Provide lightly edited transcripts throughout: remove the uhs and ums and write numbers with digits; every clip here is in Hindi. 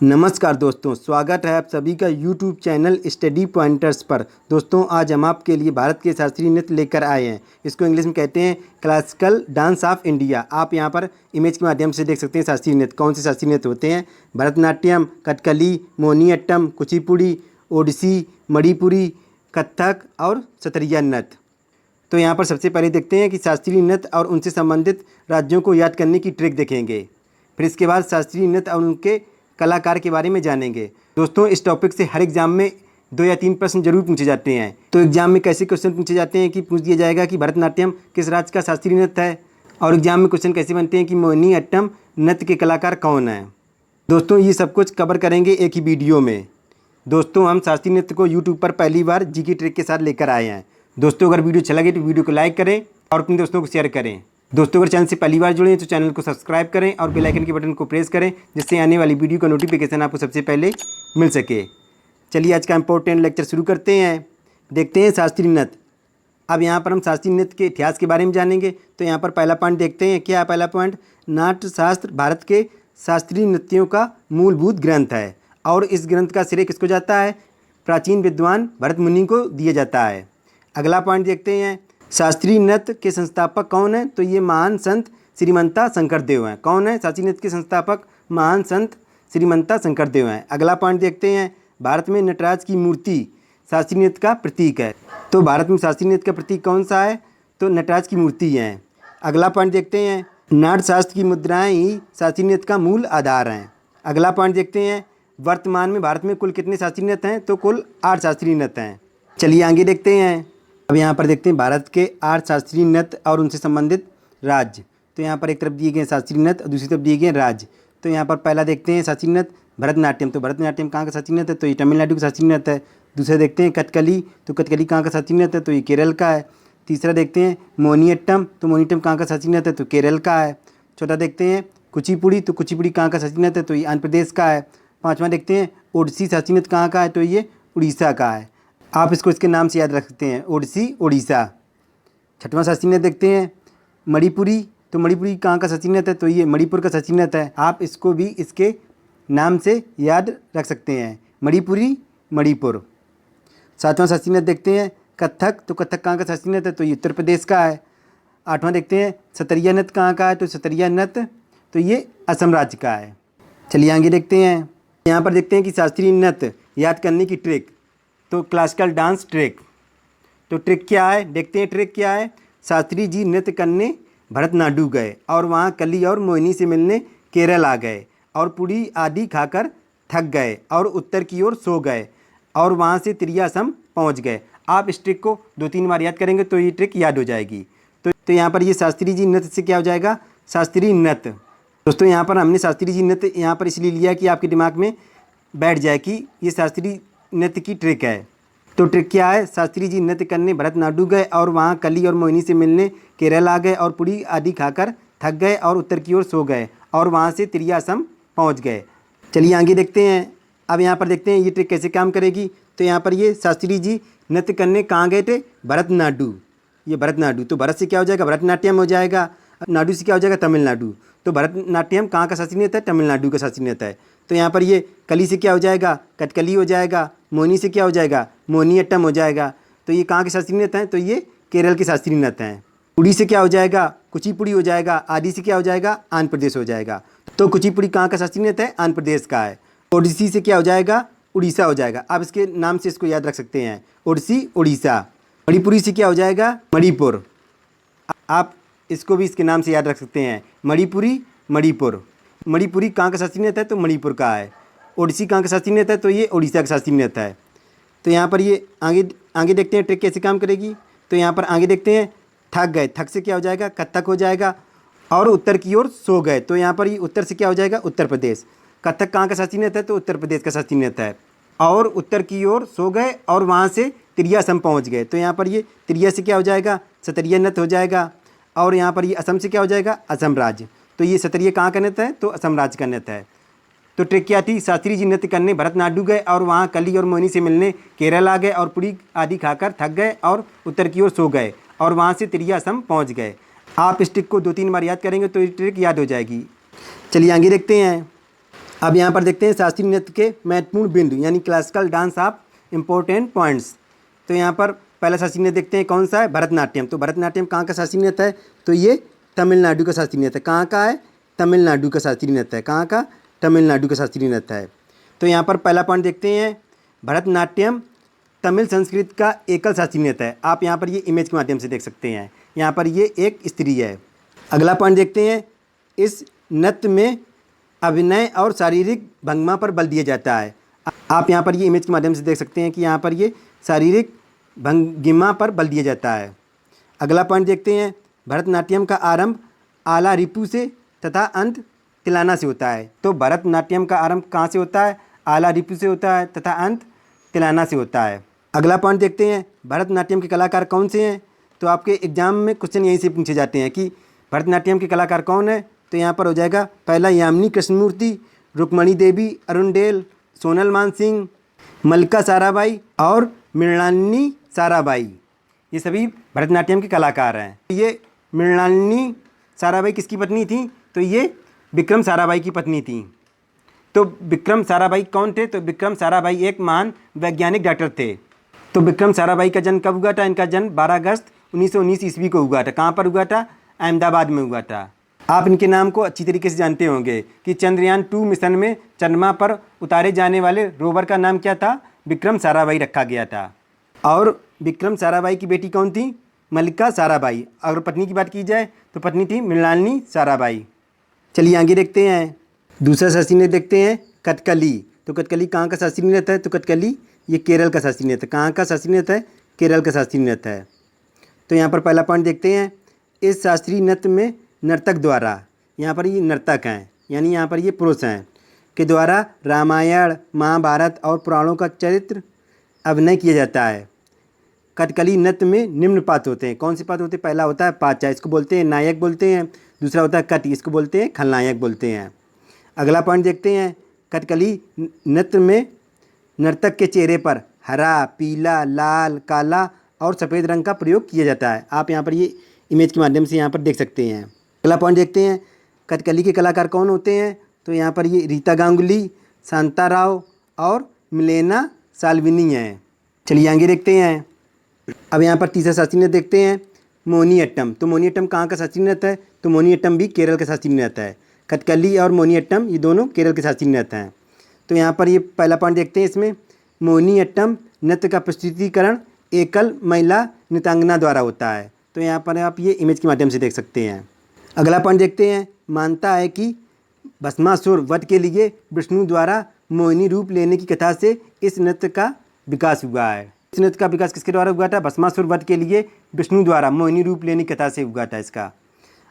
नमस्कार दोस्तों, स्वागत है आप सभी का YouTube चैनल स्टडी पॉइंटर्स पर। दोस्तों, आज हम आपके लिए भारत के शास्त्रीय नृत्य लेकर आए हैं। इसको इंग्लिश में कहते हैं क्लासिकल डांस ऑफ इंडिया। आप यहां पर इमेज के माध्यम से देख सकते हैं शास्त्रीय नृत्य। कौन से शास्त्रीय नृत्य होते हैं? भरतनाट्यम, कथकली, मोहिनीअट्टम, कुचिपुड़ी, ओडिसी, मणिपुरी, कथक और सत्रिया नृत्य। तो यहाँ पर सबसे पहले देखते हैं कि शास्त्रीय नृत्य और उनसे संबंधित राज्यों को याद करने की ट्रिक देखेंगे। फिर इसके बाद शास्त्रीय नृत्य और उनके कलाकार के बारे में जानेंगे। दोस्तों, इस टॉपिक से हर एग्जाम में 2 या 3 प्रश्न जरूर पूछे जाते हैं। तो एग्जाम में कैसे क्वेश्चन पूछे जाते हैं कि पूछ दिया जाएगा कि भरतनाट्यम किस राज्य का शास्त्रीय नृत्य है, और एग्जाम में क्वेश्चन कैसे बनते हैं कि मोहिनीअट्टम नृत्य के कलाकार कौन हैं। दोस्तों, ये सब कुछ कवर करेंगे एक ही वीडियो में। दोस्तों, हम शास्त्रीय नृत्य को यूट्यूब पर पहली बार जी की ट्रिक के साथ लेकर आए हैं। दोस्तों, अगर वीडियो अच्छा लगे तो वीडियो को लाइक करें और अपने दोस्तों को शेयर करें। दोस्तों, अगर चैनल से पहली बार जुड़े हैं तो चैनल को सब्सक्राइब करें और बेल आइकन के बटन को प्रेस करें, जिससे आने वाली वीडियो का नोटिफिकेशन आपको सबसे पहले मिल सके। चलिए, आज का इंपॉर्टेंट लेक्चर शुरू करते हैं। देखते हैं शास्त्रीय नृत्य। अब यहाँ पर हम शास्त्रीय नृत्य के इतिहास के बारे में जानेंगे। तो यहाँ पर पहला पॉइंट देखते हैं। क्या है पहला पॉइंट? नाट्यशास्त्र भारत के शास्त्रीय नृत्यों का मूलभूत ग्रंथ है, और इस ग्रंथ का श्रेय किसको जाता है? प्राचीन विद्वान भरत मुनि को दिया जाता है। अगला पॉइंट देखते हैं। शास्त्रीय नृत्य के संस्थापक कौन है? तो ये महान संत श्रीमंता शंकरदेव हैं। कौन है शास्त्रीय नृत्य के संस्थापक? महान संत श्रीमंता शंकरदेव हैं। अगला पॉइंट देखते हैं। भारत में नटराज की मूर्ति शास्त्रीय नृत्य का प्रतीक है। तो भारत में शास्त्रीय नृत्य का प्रतीक कौन सा है? तो नटराज की मूर्ति है। अगला पॉइंट देखते हैं। नाट्यशास्त्र की मुद्राएं ही शास्त्रीय नृत्य का मूल आधार हैं। अगला पॉइंट देखते हैं। वर्तमान में भारत में कुल कितने शास्त्रीय नृत्य हैं? तो कुल 8 शास्त्रीय नृत्य हैं। चलिए आगे देखते हैं। अब यहाँ पर देखते हैं भारत के 8 शास्त्रीय नृत्य और उनसे संबंधित राज्य। तो यहाँ पर एक तरफ दिए गए शास्त्रीय नृत्य और दूसरी तरफ दिए गए राज्य। तो यहाँ पर पहला देखते हैं शास्त्रीय नृत्य भरतनाट्यम। तो भरतनाट्यम कहाँ का शास्त्रीय नृत्य है? तो ये तमिलनाडु का शास्त्रीय नृत्य है। दूसरा देखते हैं कथकली। तो कथकली कहाँ का शास्त्रीय नृत्य है? तो ये केरल का है। तीसरा देखते हैं मोहिनीअट्टम। तो मोहिनीअट्टम कहाँ का शास्त्रीय नृत्य है? तो केरल का है। चौथा देखते हैं कुचिपुड़ी। तो कुचिपुड़ी कहाँ का शास्त्रीय नृत्य है? तो ये आंध्र प्रदेश का है। पाँचवा देखते हैं ओडिसी शास्त्रीय नृत्य कहाँ का है? तो ये उड़ीसा का है। आप इसको इसके नाम से याद रख सकते हैं, ओडिसी, उड़ीसा। छठवां शास्त्रीय नृत्य देखते हैं मणिपुरी। तो मणिपुरी कहाँ का शास्त्रीय नृत्य है? तो ये मणिपुर का शास्त्रीय नृत्य है। आप इसको भी इसके नाम से याद रख सकते हैं, मणिपुरी, मणिपुर। सातवां शास्त्रीय नृत्य देखते हैं कथक। तो कथक कहाँ का शास्त्रीय नृत्य है? तो ये उत्तर प्रदेश का है। आठवां देखते हैं सत्रिया नृत्य कहाँ का है? तो सत्रिया नृत्य तो ये असम राज्य का है। चलिए आगे देखते हैं। यहाँ पर देखते हैं कि शास्त्रीय नृत्य याद करने की ट्रिक। तो क्लासिकल डांस ट्रिक। तो ट्रिक क्या है? देखते हैं ट्रिक क्या है। शास्त्री जी नृत्य करने भरतनाट्यम गए और वहाँ कली और मोहिनी से मिलने केरल आ गए, और पूड़ी आदि खाकर थक गए और उत्तर की ओर सो गए, और वहाँ से त्रियासम पहुँच गए। आप इस ट्रिक को 2-3 बार याद करेंगे तो ये ट्रिक याद हो जाएगी। तो यहाँ पर ये शास्त्री जी नृत्य से क्या हो जाएगा? शास्त्रीय नृत्य। दोस्तों, यहाँ पर हमने शास्त्री जी नृत्य यहाँ पर इसलिए लिया कि आपके दिमाग में बैठ जाए कि ये शास्त्रीय नृत्य की ट्रिक है। तो ट्रिक क्या है? शास्त्री जी नृत्य करने भरतनाट्यम गए और वहाँ कली और मोहिनी से मिलने केरल आ गए, और पूड़ी आदि खाकर थक गए और उत्तर की ओर सो गए, और वहाँ से त्रियासम पहुँच गए। चलिए आगे देखते हैं। अब यहाँ पर देखते हैं ये ट्रिक कैसे काम करेगी। तो यहाँ पर ये शास्त्री जी नृत्य करने कहाँ गए थे? भरतनाट्यम। ये भरतनाट्यम, तो भरत से क्या हो जाएगा? भरतनाट्यम हो जाएगा। नाडु से क्या हो जाएगा? तमिलनाडु। तो भरतनाट्यम कहाँ का शास्त्रीय नृत्य है? तमिलनाडु का शास्त्रीय नृत्य है। तो यहाँ पर ये कली से क्या हो जाएगा? कथकली हो जाएगा। मोहिनी से क्या हो जाएगा? मोहिनीअट्टम हो जाएगा। तो ये कहाँ के शास्त्रीय नृत्य हैं? तो ये केरल के शास्त्रीय नृत्य हैं। पुड़ी से क्या हो जाएगा? कुचिपुड़ी हो जाएगा। आदि से क्या हो जाएगा? आंध्र प्रदेश हो जाएगा। तो कुचिपुड़ी कहाँ का शास्त्रीय नृत्य है? आंध्र प्रदेश का है। ओडिसी से क्या हो जाएगा? उड़ीसा हो जाएगा। आप इसके नाम से इसको याद रख सकते हैं, ओडिसी, उड़ीसा। मणिपुरी से क्या हो जाएगा? मणिपुर। आप इसको भी इसके नाम से याद रख सकते हैं, मणिपुरी, मणिपुर। मणिपुरी कहाँ का शास्त्रीय नृत्य है? तो मणिपुर का है। ओडिसी कहाँ का शास्त्रीय नृत्य है? तो ये उड़ीसा का शास्त्रीय नृत्य है। तो यहाँ पर ये आगे देखते हैं ट्रिक कैसे काम करेगी। तो यहाँ पर आगे देखते हैं थक गए। थक से क्या हो जाएगा? कथक हो जाएगा, और उत्तर की ओर सो गए। तो यहाँ पर ये उत्तर से क्या हो जाएगा? उत्तर प्रदेश। कथक कहाँ का शास्त्रीय नृत्य है? तो उत्तर प्रदेश का शास्त्रीय नृत्य है। और उत्तर की ओर सो गए और वहाँ से त्रियासम पहुँच गए। तो यहाँ पर ये त्रिया से क्या हो जाएगा? सत्रिया नृत्य हो जाएगा। और यहाँ पर ये असम से क्या हो जाएगा? असम राज्य। तो ये सत्रिया कहाँ का नृत्य है? तो असम राज्य का नृत्य है। तो ट्रिक क्या थी? शास्त्री जी नृत्य करने भरतनाट्यम गए और वहाँ कली और मोहिनी से मिलने केरल आ गए, और पूड़ी आदि खाकर थक गए और उत्तर की ओर सो गए, और वहाँ से त्रियासम पहुँच गए। आप इस ट्रिक को 2-3 बार याद करेंगे तो ये ट्रिक याद हो जाएगी। चलिए आगे देखते हैं। अब यहाँ पर देखते हैं शास्त्रीय नृत्य के महत्वपूर्ण बिंदु यानी classical dance of important points. तो यहाँ पर पहला शास्त्रीय नृत्य देखते हैं कौन सा है, भरतनाट्यम। तो भरतनाट्यम कहाँ का शास्त्रीय नृत्य है, तो ये तमिलनाडु का शास्त्रीय नृत्य है। कहाँ का है, तमिलनाडु का शास्त्रीय नृत्य है। कहाँ का, तमिलनाडु का शास्त्रीय नृत्य है। तो यहाँ पर पहला पॉइंट देखते हैं, भरतनाट्यम तमिल संस्कृत का एकल शास्त्रीय नृत्य है। आप यहाँ पर ये इमेज के माध्यम से देख सकते हैं, यहाँ पर ये एक स्त्री है। अगला पॉइंट देखते हैं, इस नृत्य में अभिनय और शारीरिक भंगिमा पर बल दिया जाता है। आप यहाँ पर ये इमेज के माध्यम से देख सकते हैं कि यहाँ पर ये शारीरिक भंगिमा पर बल दिया जाता है। अगला पॉइंट देखते हैं, भरतनाट्यम का आरंभ आला रिपु से तथा अंत तिलाना से होता है। तो भरतनाट्यम का आरंभ कहाँ से होता है, आला रिपु से होता है तथा अंत तिलाना से होता है। अगला पॉइंट देखते हैं, भरतनाट्यम के कलाकार कौन से हैं। तो आपके एग्जाम में क्वेश्चन यहीं से पूछे जाते हैं कि भरतनाट्यम के कलाकार कौन है। तो यहाँ पर हो जाएगा पहला यामिनी कृष्णमूर्ति, रुक्मणी देवी, अरुणडेल, सोनल मानसिंह, मल्लिका साराभाई और मृणालिनी साराभाई। ये सभी भरतनाट्यम के कलाकार हैं। ये मृणालिनी साराभाई किसकी पत्नी थी, तो ये विक्रम साराभाई की पत्नी थी। तो विक्रम साराभाई कौन थे, तो विक्रम साराभाई एक महान वैज्ञानिक डॉक्टर थे। तो विक्रम साराभाई का जन्म कब हुआ था, इनका जन्म 12 अगस्त 1919 ईस्वी को हुआ था। कहाँ पर हुआ था, अहमदाबाद में हुआ था। आप इनके नाम को अच्छी तरीके से जानते होंगे कि चंद्रयान 2 मिशन में चंद्रमा पर उतारे जाने वाले रोवर का नाम क्या था, विक्रम साराभाई रखा गया था। और विक्रम साराभाई की बेटी कौन थी, मल्लिका साराभाई। अगर पत्नी की बात की जाए तो पत्नी थी मृणालिनी साराभाई। चलिए आगे देखते हैं, दूसरा शास्त्रीय नृत्य देखते हैं, कथकली। तो कथकली कहाँ का शास्त्रीय नृत्य है, तो कथकली ये केरल का शास्त्रीय नृत्य। कहाँ का शास्त्रीय नृत्य है, केरल का शास्त्रीय नृत्य है। तो यहाँ पर पहला पॉइंट देखते हैं, इस शास्त्रीय नृत्य में नर्तक द्वारा, यहाँ पर ये नर्तक हैं यानी यहाँ पर ये पुरुष हैं, के द्वारा रामायण, महाभारत और पुराणों का चरित्र अभिनय किया जाता है। कथकली नृत्य में निम्न पात्र होते हैं। कौन से पात्र होते हैं, पहला होता है पाचा, इसको बोलते हैं नायक बोलते हैं। दूसरा होता है कटी, इसको बोलते हैं खलनायक बोलते हैं। अगला पॉइंट देखते हैं, कथकली नृत्य में नर्तक के चेहरे पर हरा, पीला, लाल, काला और सफ़ेद रंग का प्रयोग किया जाता है। आप यहाँ पर ये इमेज के माध्यम से यहाँ पर देख सकते हैं। अगला पॉइंट देखते हैं, कथकली के कलाकार कौन होते हैं। तो यहाँ पर ये रीता गांगुली, शांता राव और मिलेना साल्विनी हैं। चलिए आगे देखते हैं। अब यहाँ पर तीसरा शास्त्रीय नृत्य देखते हैं, मोहिनीअट्टम। तो मोहिनीअट्टम कहाँ का शास्त्रीय नृत्य है, तो मोहिनीअट्टम भी केरल का शास्त्रीय नृत्य है। कथकली और मोहिनीअट्टम ये दोनों केरल के शास्त्रीय नृत्य हैं। तो यहाँ पर ये पहला पॉइंट देखते हैं, इसमें मोहिनीअट्टम नृत्य का प्रस्तुतिकरण एकल महिला नृत्यांगना द्वारा होता है। तो यहाँ पर आप ये इमेज के माध्यम से देख सकते हैं। अगला पॉइंट देखते हैं, मानता है कि भस्मासुर वध के लिए विष्णु द्वारा मोहिनी रूप लेने की कथा से इस नृत्य का विकास हुआ है। इस नृत्य का विकास किसके द्वारा हुआ था, भस्मासुर वध के लिए विष्णु द्वारा मोहिनी रूप लेने की कथा से हुआ था इसका।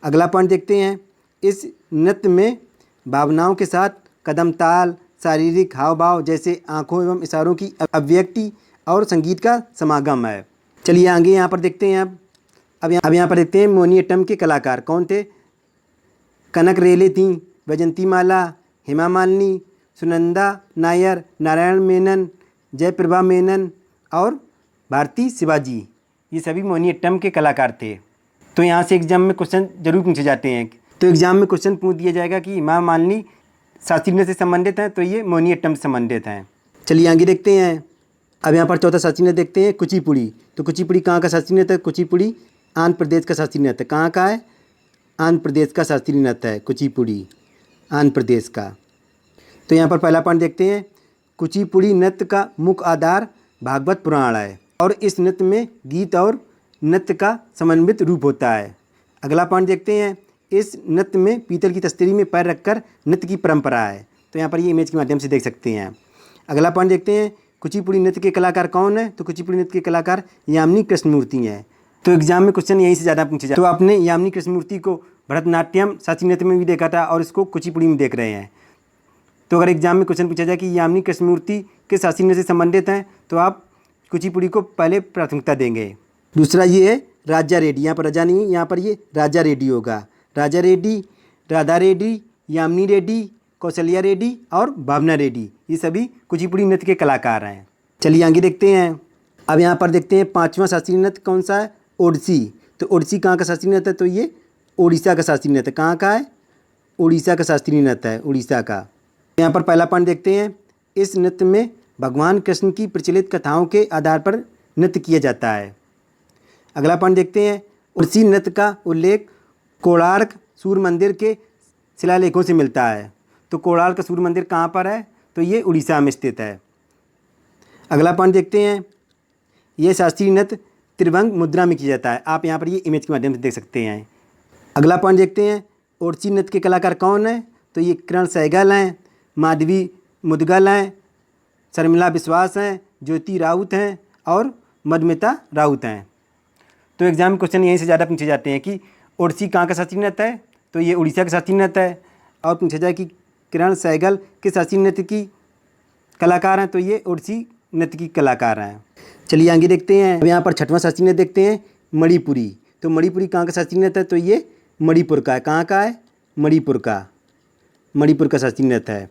अगला पॉइंट देखते हैं, इस नृत्य में भावनाओं के साथ कदम ताल, शारीरिक हाव भाव जैसे आँखों एवं इशारों की अभिव्यक्ति और संगीत का समागम है। चलिए आगे यहाँ पर देखते हैं। अब यहाँ पर देखते हैं, मोहिनीअट्टम के कलाकार कौन थे। कनक रेले थीं, वैजंती माला, हेमा मालिनी, सुनंदा नायर, नारायण मेनन, जयप्रभा मेनन और भारती शिवाजी। ये सभी मोहिनीअट्टम के कलाकार थे। तो यहाँ से एग्जाम में क्वेश्चन जरूर पूछे जाते हैं। तो एग्जाम में क्वेश्चन पूछ दिया जाएगा कि हेमा मालिनी शास्त्रीय नृत्य से संबंधित हैं, तो ये मोहिनीअट्टम से संबंधित हैं। चलिए आगे देखते हैं। अब यहाँ पर चौथा शास्त्रीय नृत्य देखते हैं, कुचिपुड़ी। तो कुचिपुड़ी कहाँ का शास्त्रीय नृत्य है, कुचिपुड़ी आंध्र प्रदेश का शास्त्रीय नृत्य। कहाँ का है, आंध्र प्रदेश का शास्त्रीय नृत्य है कुचिपुड़ी, आंध्र प्रदेश का। तो यहाँ पर पहला पॉइंट देखते हैं, कुचिपुड़ी नृत्य का मुख्य आधार भागवत पुराण है और इस नृत्य में गीत और नृत्य का समन्वित रूप होता है। अगला पॉइंट देखते हैं, इस नृत्य में पीतल की तस्तरी में पैर रखकर नृत्य की परंपरा है। तो यहाँ पर ये इमेज के माध्यम से देख सकते हैं। अगला पॉइंट देखते हैं, कुचिपुड़ी नृत्य के कलाकार कौन है। तो कुचिपुड़ी नृत्य के कलाकार यामिनी कृष्णमूर्ति हैं। तो एग्जाम में क्वेश्चन यहीं से ज़्यादा पूछे जाते हैं। तो आपने यामिनी कृष्णमूर्ति को भरतनाट्यम शास्त्रीय नृत्य में भी देखा था और इसको कुचिपुड़ी में देख रहे हैं। तो अगर एग्जाम में क्वेश्चन पूछा जाए कि यामिनी कृष्णमूर्ति के शास्त्रीय नृत्य से संबंधित हैं, तो आप कुचिपुड़ी को पहले प्राथमिकता देंगे। दूसरा ये है राजा रेड्डी। यहाँ पर राजा नहीं है, यहाँ पर ये राजा रेड्डी होगा। राजा रेड्डी, राधा रेड्डी, यामिनी रेड्डी, कौशल्या रेड्डी और भावना रेड्डी, ये सभी कुचिपुड़ी नृत्य के कलाकार हैं। चलिए आगे देखते हैं। अब यहाँ पर देखते हैं पांचवा शास्त्रीय नृत्य कौन सा है, ओडिसी। तो ओडिसी कहाँ का शास्त्रीय नृत्य है, तो ये उड़ीसा का शास्त्रीय नृत्य। कहाँ का है, उड़ीसा का शास्त्रीय नृत्य है, उड़ीसा का। यहाँ पर पहला पॉइंट देखते हैं, इस नृत्य में भगवान कृष्ण की प्रचलित कथाओं के आधार पर नृत्य किया जाता है। अगला पॉइंट देखते हैं, उसी नृत्य का उल्लेख कोणार्क सूर्य मंदिर के शिलालेखों से मिलता है। तो कोणार्क सूर्य मंदिर कहाँ पर है? तो ये उड़ीसा में स्थित है। अगला पॉइंट देखते हैं, यह शास्त्रीय नृत्य त्रिभंग मुद्रा में किया जाता है। आप यहाँ पर ये इमेज के माध्यम से देख सकते हैं। अगला पॉइंट देखते हैं, ओडिसी नृत्य के कलाकार कौन है? तो ये किरण सहगल हैं, माधवी मुदगल हैं, शर्मिला विश्वास हैं, ज्योति राउत हैं और मधुमिता राउत हैं। तो एग्जाम में क्वेश्चन यहीं से ज़्यादा पूछे जाते हैं कि ओडिसी कहाँ का शास्त्रीय नृत्य है? तो ये उड़ीसा का शास्त्रीय नृत्य है। और पूछा जाए कि किरण सहगल किस शास्त्रीय नृत्य की कलाकार हैं? तो ये ओडिसी नृत्य की कलाकार हैं। चलिए आगे देखते हैं। अब यहाँ पर छठवां शास्त्रीय नृत्य देखते हैं, मणिपुरी। तो मणिपुरी कहाँ का शास्त्रीय नृत्य है? तो ये मणिपुर का है। कहाँ का है? मणिपुर का शास्त्रीय नृत्य है।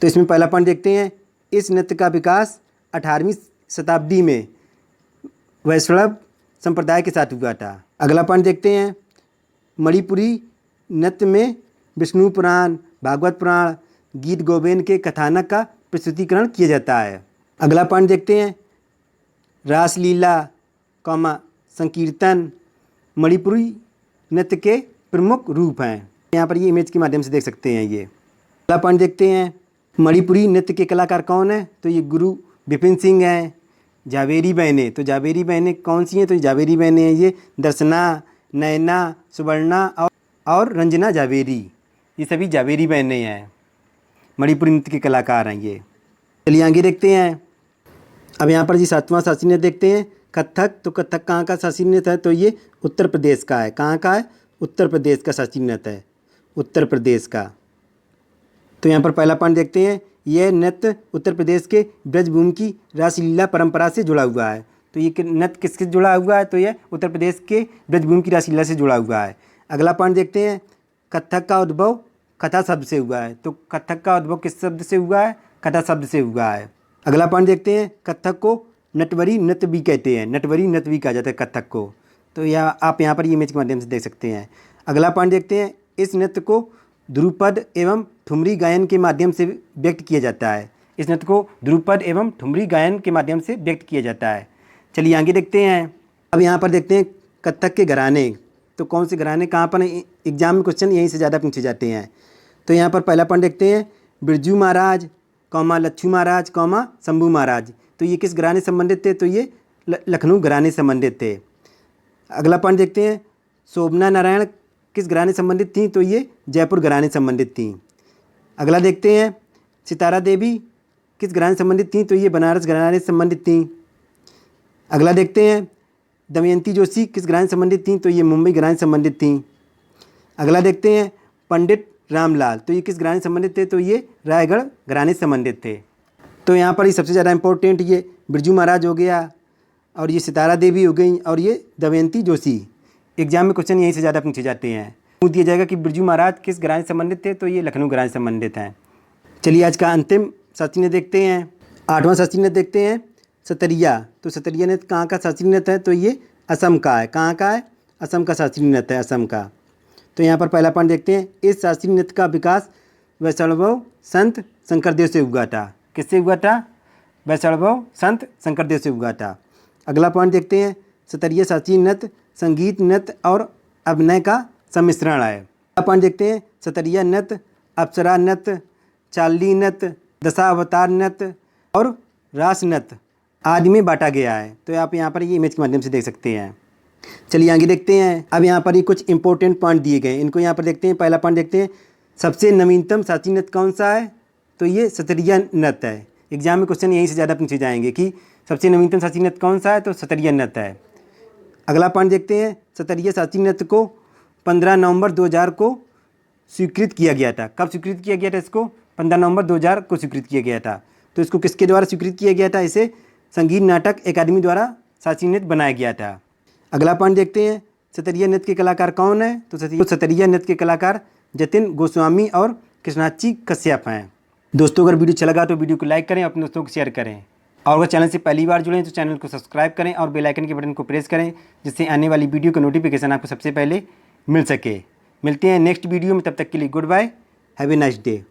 तो इसमें पहला पॉइंट देखते हैं, इस नृत्य का विकास 18वीं शताब्दी में वैष्णव संप्रदाय के साथ हुआ था। अगला पॉइंट देखते हैं, मणिपुरी नृत्य में विष्णु पुराण, भागवत पुराण, गीत गोविंद के कथानक का प्रस्तुतिकरण किया जाता है। अगला पॉइंट देखते हैं, रासलीला, संकीर्तन मणिपुरी नृत्य के प्रमुख रूप हैं। यहाँ पर ये इमेज के माध्यम से देख सकते हैं। ये अगला पॉइंट देखते हैं, मणिपुरी नृत्य के कलाकार कौन है? तो ये गुरु विपिन सिंह हैं। जावेरी बहनें, तो जावेरी बहनें कौन सी हैं? तो जावेरी बहनें हैं ये दर्शना, नयना, सुवर्णा और रंजना जावेरी। ये सभी जावेरी बहनें हैं, मणिपुरी नृत्य के कलाकार हैं ये। चलिए आगे देखते हैं। अब यहाँ पर जी सातवां शास्त्रीय नृत्य देखते हैं, कथक। तो कथक कहाँ का शास्त्रीय नृत्य है? तो ये उत्तर प्रदेश का है। कहाँ का है? उत्तर प्रदेश का शास्त्रीय नृत्य है, उत्तर प्रदेश का। तो यहाँ पर पहला पॉइंट देखते हैं, यह नृत्य उत्तर प्रदेश के ब्रजभूमि की रासलीला परंपरा से जुड़ा हुआ है। तो ये नृत्य किससे जुड़ा हुआ है? तो यह उत्तर प्रदेश के ब्रजभूमि की रासलीला से जुड़ा हुआ है। अगला पॉइंट देखते हैं, कथक का उद्भव कथा शब्द से हुआ है। तो कथक का उद्भव किस शब्द से हुआ है? कथा शब्द से हुआ है। अगला पॉइंट देखते हैं, कथक को नटवरी नृत्य भी कहते हैं। नटवरी नृत्य भी कहा जाता है कथक को। तो यह आप यहाँ पर इमेज के माध्यम से देख सकते हैं। अगला पॉइंट देखते हैं, इस नृत्य को ध्रुपद एवं ठुमरी गायन के माध्यम से व्यक्त किया जाता है। इस नृत्य को ध्रुपद एवं ठुमरी गायन के माध्यम से व्यक्त किया जाता है। चलिए आगे देखते हैं। अब यहाँ पर देखते हैं कथक के घराने। तो कौन से घराने कहाँ पर? एग्जाम में क्वेश्चन यहीं से ज़्यादा पूछे जाते हैं। तो यहाँ पर पहला पॉइंट देखते हैं, बिरजू महाराज, लच्छू महाराज, शंभू महाराज। तो ये किस घराने संबंधित थे? तो ये लखनऊ घराने संबंधित थे। अगला पॉइंट देखते हैं, शोभना नारायण किस घराने संबंधित थी? तो ये जयपुर घराने संबंधित थी। अगला देखते हैं, सितारा देवी किस घराने संबंधित थी? तो ये बनारस घराने संबंधित थी। अगला देखते हैं, दमयंती जोशी किस घराने संबंधित थी? तो ये मुंबई घराने संबंधित थी। अगला देखते हैं, पंडित रामलाल। तो ये किस घराने संबंधित थे? तो ये रायगढ़ घराने संबंधित थे। तो यहाँ पर ये सबसे ज़्यादा इंपॉर्टेंट ये बिरजू महाराज हो गया, और ये सितारा देवी हो गई, और ये दमयंती जोशी। एग्जाम में क्वेश्चन यहीं से ज़्यादा पूछे जाते हैं। पूछ दिया जाएगा कि बिरजू महाराज किस घराने से संबंधित थे? तो ये लखनऊ घराने से संबंधित हैं। चलिए आज का अंतिम शास्त्रीय नृत्य देखते हैं। आठवां शास्त्रीय नृत्य देखते हैं, सतरिया। तो सतरिया नृत्य कहाँ का शास्त्रीय नृत्य है? तो ये असम का है। कहाँ का है? असम का शास्त्रीय नृत्य है, असम का। तो यहाँ पर पहला पॉइंट देखते हैं, इस शास्त्रीय नृत्य का विकास वैष्णव संत शंकरदेव से हुआ था। किससे हुआ था? वैष्णव संत शंकरदेव से हुआ था। अगला पॉइंट देखते हैं, सतरिया शास्त्रीय नृत्य संगीत नृत्य और अभिनय का सम्मिश्रण है। अगला पॉइंट देखते हैं, सतरिया नृत्य अप्सरा नृत्य, चाली नृत्य, दशावतार नृत्य और रास नृत्य आदि में बांटा गया है। तो आप यहाँ पर ये इमेज के माध्यम से देख सकते हैं। चलिए आगे देखते हैं। अब यहाँ पर ये कुछ इंपॉर्टेंट पॉइंट दिए गए हैं, इनको यहाँ पर देखते हैं। पहला पॉइंट देखते हैं, सबसे नवीनतम शास्त्रीय नृत्य कौन सा है? तो ये सतरिया नृत्य है। एग्जाम में क्वेश्चन यहीं से ज़्यादा पूछे जाएंगे कि सबसे नवीनतम शास्त्रीय नृत्य कौन सा है? तो सतरिया नृत्य है। अगला पॉइंट देखते हैं, सतरिया शास्त्रीय नृत्य को 15 नवंबर 2000 को स्वीकृत किया गया था। कब स्वीकृत किया गया था इसको? 15 नवंबर 2000 को स्वीकृत किया गया था। तो इसको किसके द्वारा स्वीकृत किया गया था? इसे संगीत नाटक अकादमी द्वारा शास्त्रीय नृत्य बनाया गया था। अगला पॉइंट देखते हैं, सतरिया नृत्य के कलाकार कौन है? तो सतरिया नृत्य के कलाकार जतिन गोस्वामी और कृष्णाची कश्यप हैं। दोस्तों अगर वीडियो अच्छा लगा तो वीडियो को लाइक करें, अपने दोस्तों को शेयर करें, और अगर चैनल से पहली बार जुड़े हैं तो चैनल को सब्सक्राइब करें और बेल आइकन के बटन को प्रेस करें, जिससे आने वाली वीडियो का नोटिफिकेशन आपको सबसे पहले मिल सके। मिलते हैं नेक्स्ट वीडियो में, तब तक के लिए goodbye, have a nice day.